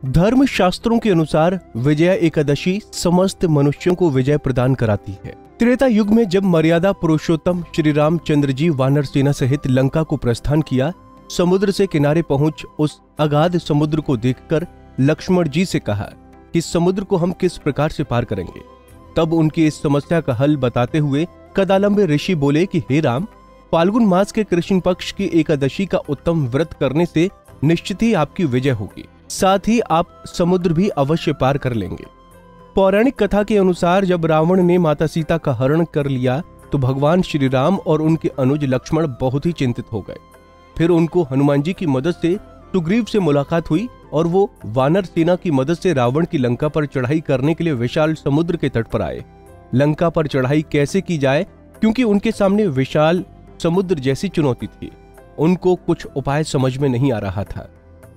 धर्म शास्त्रों के अनुसार विजया एकादशी समस्त मनुष्यों को विजय प्रदान कराती है। त्रेता युग में जब मर्यादा पुरुषोत्तम श्री रामचंद्र जी वानर सेना सहित लंका को प्रस्थान किया, समुद्र से किनारे पहुंच उस अगाध समुद्र को देखकर लक्ष्मण जी से कहा कि समुद्र को हम किस प्रकार से पार करेंगे। तब उनकी इस समस्या का हल बताते हुए कदालंबे ऋषि बोले कि हे राम, फाल्गुन मास के कृष्ण पक्ष की एकादशी का उत्तम व्रत करने से निश्चित ही आपकी विजय होगी, साथ ही आप समुद्र भी अवश्य पार कर लेंगे। पौराणिक कथा के अनुसार जब रावण ने माता सीता का हरण कर लिया तो भगवान श्री राम और उनके अनुज लक्ष्मण बहुत ही चिंतित हो गए। फिर उनको हनुमान जी की मदद से सुग्रीव से मुलाकात हुई और वो वानर सेना की मदद से रावण की लंका पर चढ़ाई करने के लिए विशाल समुद्र के तट पर आए। लंका पर चढ़ाई कैसे की जाए, क्योंकि उनके सामने विशाल समुद्र जैसी चुनौती थी, उनको कुछ उपाय समझ में नहीं आ रहा था।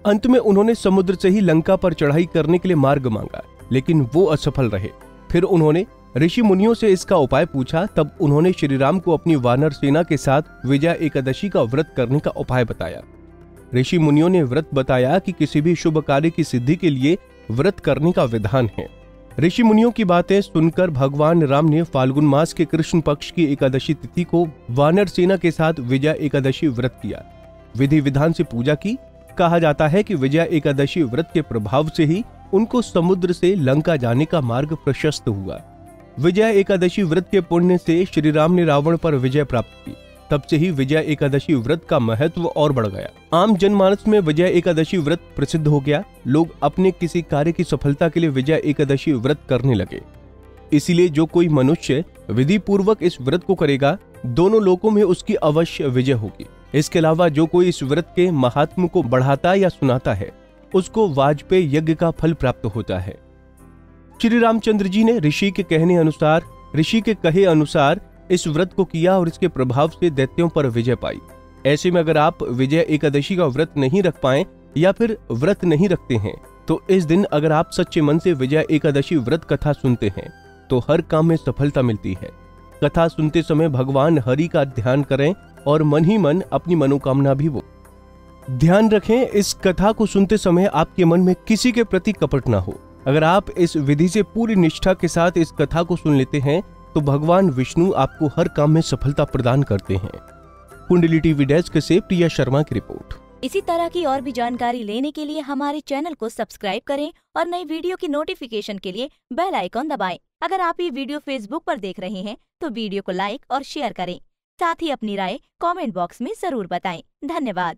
अंत में उन्होंने समुद्र से ही लंका पर चढ़ाई करने के लिए मार्ग मांगा, लेकिन वो असफल रहे। फिर उन्होंने ऋषि मुनियों से इसका उपाय पूछा। तब उन्होंने श्री राम को अपनी वानर सेना के साथ विजया एकादशी का व्रत करने का उपाय बताया। ऋषि मुनियों ने व्रत बताया कि किसी भी शुभ कार्य की सिद्धि के लिए व्रत करने का विधान है। ऋषि मुनियों की बातें सुनकर भगवान राम ने फाल्गुन मास के कृष्ण पक्ष की एकादशी तिथि को वानर सेना के साथ विजया एकादशी व्रत किया। विधि विधान से पूजा की। कहा जाता है कि विजया एकादशी व्रत के प्रभाव से ही उनको समुद्र से लंका जाने का मार्ग प्रशस्त हुआ। विजया एकादशी व्रत के पुण्य से श्री राम ने रावण पर विजय प्राप्त की। तब से ही विजया एकादशी व्रत का महत्व और बढ़ गया। आम जनमानस में विजया एकादशी व्रत प्रसिद्ध हो गया। लोग अपने किसी कार्य की सफलता के लिए विजया एकादशी व्रत करने लगे। इसीलिए जो कोई मनुष्य विधि पूर्वक इस व्रत को करेगा, दोनों लोकों में उसकी अवश्य विजय होगी। इसके अलावा जो कोई इस व्रत के महात्म्य को बढ़ाता या सुनाता है, उसको वाजपेयी यज्ञ का फल प्राप्त होता है। श्री रामचंद्र जी ने ऋषि के कहे अनुसार इस व्रत को किया और इसके प्रभाव से दैत्यों पर विजय पाई। ऐसे में अगर आप विजय एकादशी का व्रत नहीं रख पाए या फिर व्रत नहीं रखते हैं, तो इस दिन अगर आप सच्चे मन से विजय एकादशी व्रत कथा सुनते हैं तो हर काम में सफलता मिलती है। कथा सुनते समय भगवान हरि का ध्यान करें और मन ही मन अपनी मनोकामना भी वो ध्यान रखें। इस कथा को सुनते समय आपके मन में किसी के प्रति कपट ना हो। अगर आप इस विधि से पूरी निष्ठा के साथ इस कथा को सुन लेते हैं तो भगवान विष्णु आपको हर काम में सफलता प्रदान करते हैं। कुंडली टीवी डेस्क से प्रिया शर्मा की रिपोर्ट। इसी तरह की और भी जानकारी लेने के लिए हमारे चैनल को सब्सक्राइब करें और नई वीडियो की नोटिफिकेशन के लिए बेल आइकॉन दबाएं। अगर आप ये वीडियो फेसबुक पर देख रहे हैं तो वीडियो को लाइक और शेयर करें। साथ ही अपनी राय कमेंट बॉक्स में जरूर बताएं। धन्यवाद।